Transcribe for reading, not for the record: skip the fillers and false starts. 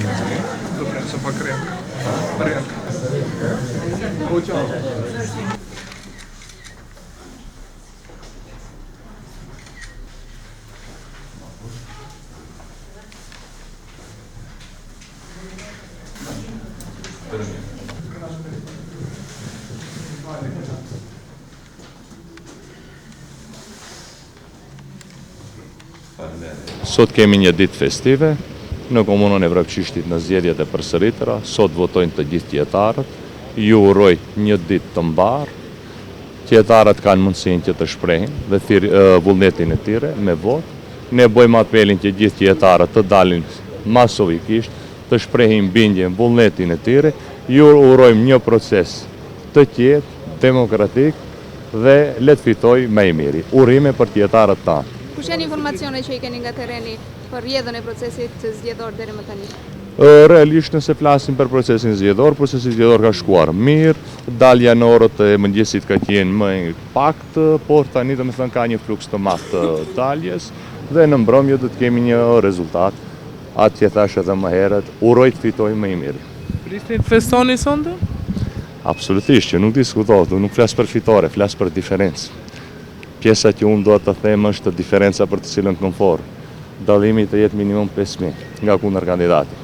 Do prenë se pak rjenka. O ciao. Sot kemi një ditë festive në komunën e Vrapçishtit në zgjedhjet e përsëritura. Sot votojnë të gjithë qytetarët. Ju uroj një ditë të mbarë. Qytetarët kanë mundësinë që të shprehin dhe vullnetin e tyre me votë. Ne bëjmë apelin që gjithë qytetarët të dalin masovikisht, të shprehin bindjen, vullnetin e tyre. Ju urojmë një proces të qetë, demokratik dhe le të fitoj më i miri. Urime për qytetarët tanë. Kush janë informacionet që i keni nga terreni për rrjedhën e procesit zgjedhor deri më tani? Realisht nëse flasim për procesin zgjedhor ka shkuar mirë, dalja në orët e mëngjesit ka qenë më pakt, por tani domethënë ka një fluks të madh të daljes dhe në mbrëmje do të kemi një rezultat. Atë që thash edhe më herët, uroj të fitoj më i miri. Prisni të festoni sonte? Absolutisht, që nuk diskutohet, nuk flas për fitore, flas për diferencë. Pjesa që unë do të them është diferenca për të cilën konfor. Dallimi të jetë minimum 5.000 nga kundër kandidati.